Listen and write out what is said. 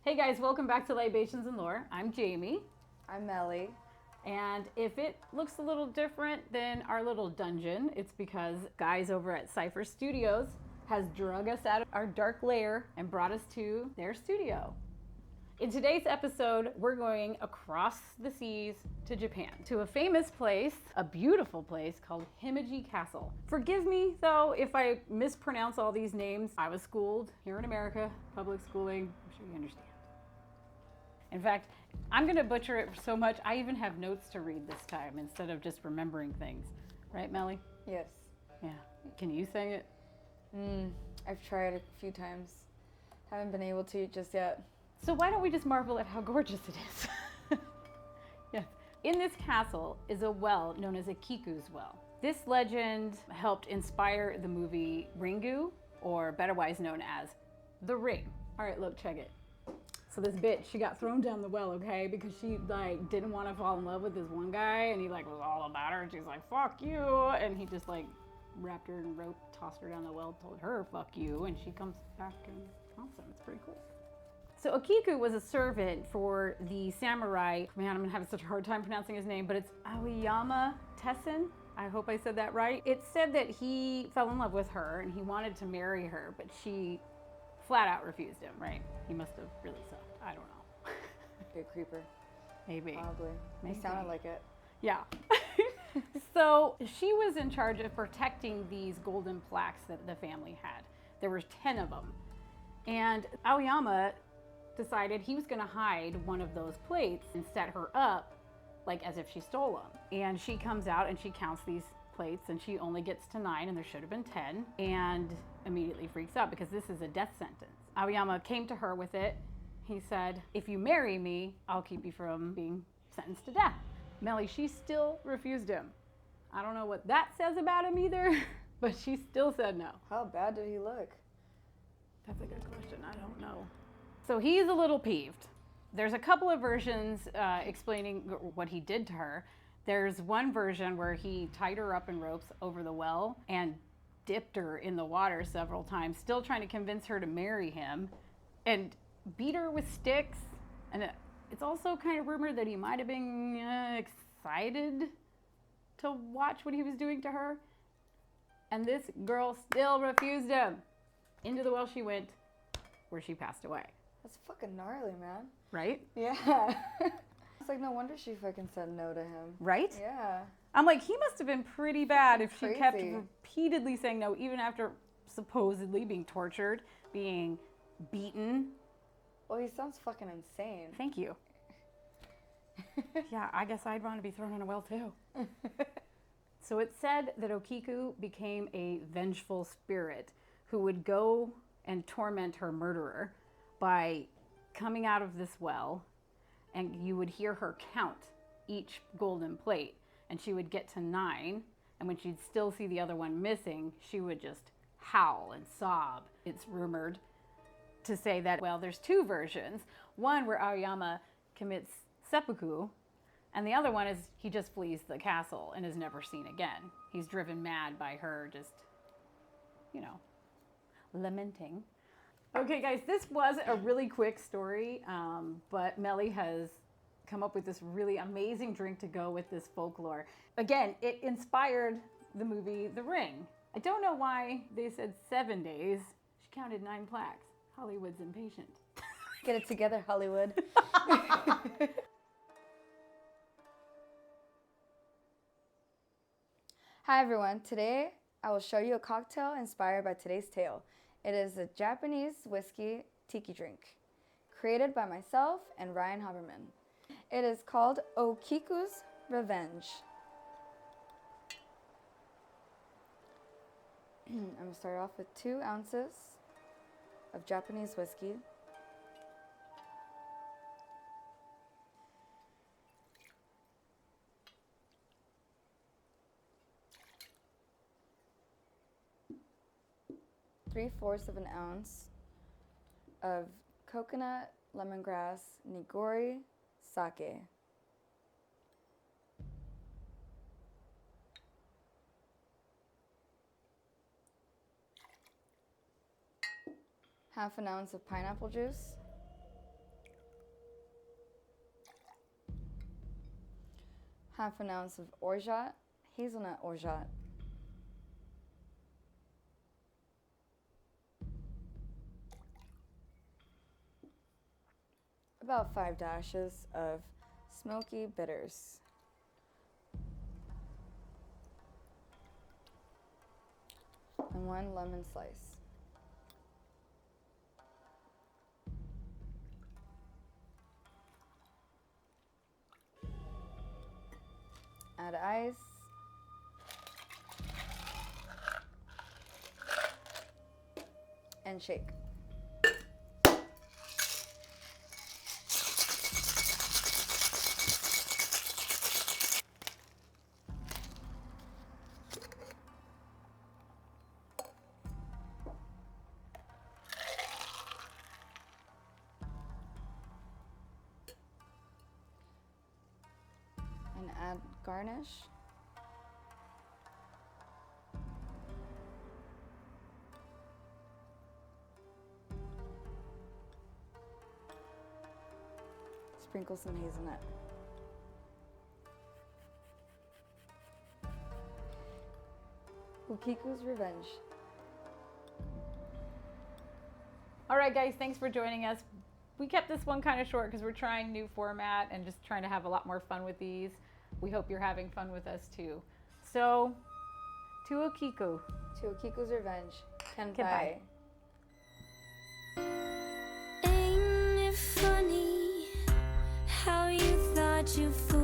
Hey guys, welcome back to Libations and Lore. I'm Jamie. I'm Melly. And if it looks a little different than our little dungeon, it's because guys over at Cypher Studios has drug us out of our dark lair and brought us to their studio. In today's episode, we're going across the seas to Japan, to a famous place, a beautiful place called Himeji Castle. Forgive me, though, if I mispronounce all these names. I was schooled here in America, public schooling. I'm sure you understand. In fact, I'm going to butcher it so much, I even have notes to read this time instead of just remembering things. Right, Melly? Yes. Yeah. Can you say it? I've tried a few times. Haven't been able to just yet. So why don't we just marvel at how gorgeous it is? Yes. In this castle is a well known as Okiku's well. This legend helped inspire the movie Ringu, or otherwise known as The Ring. All right, look, check it. So this bitch, she got thrown down the well, okay, because she didn't want to fall in love with this one guy, and he was all about her, and she's like, fuck you, and he just wrapped her in a rope, tossed her down the well, told her fuck you, and she comes back and awesome. It's pretty cool. So Okiku was a servant for the samurai. Man, I'm gonna have such a hard time pronouncing his name, but it's Aoyama Tessen. I hope I said that right. It said that he fell in love with her and he wanted to marry her, but she flat out refused him, right? He must have really sucked. I don't know. Good creeper. Maybe. Probably. Maybe. He sounded like it. Yeah. So she was in charge of protecting these golden plaques that the family had. There were 10 of them. And Aoyama decided he was going to hide one of those plates and set her up as if she stole them. And she comes out and she counts these plates and she only gets to 9 and there should have been 10, and immediately freaks out because this is a death sentence. Aoyama came to her with it. He said, if you marry me, I'll keep you from being sentenced to death. Melly, she still refused him. I don't know what that says about him either, but she still said no. How bad did he look? That's a good question. I don't know. So he's a little peeved. There's a couple of versions explaining what he did to her. There's one version where he tied her up in ropes over the well and dipped her in the water several times, still trying to convince her to marry him, and beat her with sticks. And it's also kind of rumored that he might have been excited to watch what he was doing to her. And this girl still refused him. Into the well she went, where she passed away. That's fucking gnarly, man. Right? Yeah. It's no wonder she fucking said no to him. Right? Yeah. I'm he must have been pretty bad if she kept Crazy. repeatedly saying no, even after supposedly being tortured, being beaten. Well, he sounds fucking insane. Thank you. Yeah, I guess I'd want to be thrown in a well too. So it said that Okiku became a vengeful spirit who would go and torment her murderer by coming out of this well, and you would hear her count each golden plate, and she would get to 9, and when she'd still see the other one missing, she would just howl and sob. It's rumored to say that, well, there's 2 versions. One where Aoyama commits seppuku, and the other one is he just flees the castle and is never seen again. He's driven mad by her just, lamenting. Okay, guys, this was a really quick story, but Melly has come up with this really amazing drink to go with this folklore. Again, it inspired the movie The Ring. I don't know why they said 7 days. She counted 9 plaques. Hollywood's impatient. Get it together, Hollywood. Hi, everyone. Today, I will show you a cocktail inspired by today's tale. It is a Japanese whiskey tiki drink, created by myself and Ryan Haberman. It is called Okiku's Revenge. I'm going to start off with 2 ounces of Japanese whiskey. Three-fourths of an ounce of coconut, lemongrass, nigori, sake. Half an ounce of pineapple juice. half an ounce of orgeat, hazelnut orgeat, about 5 dashes of smoky bitters, and 1 lemon slice. Add ice. And shake. And add garnish. Sprinkle some hazelnut. Okiku's Revenge. All right, guys, thanks for joining us. We kept this one kind of short because we're trying new format and just trying to have a lot more fun with these. We hope you're having fun with us too. So, to Okiku. To Okiku's Revenge. Goodbye. Ain't it funny how you thought you fooled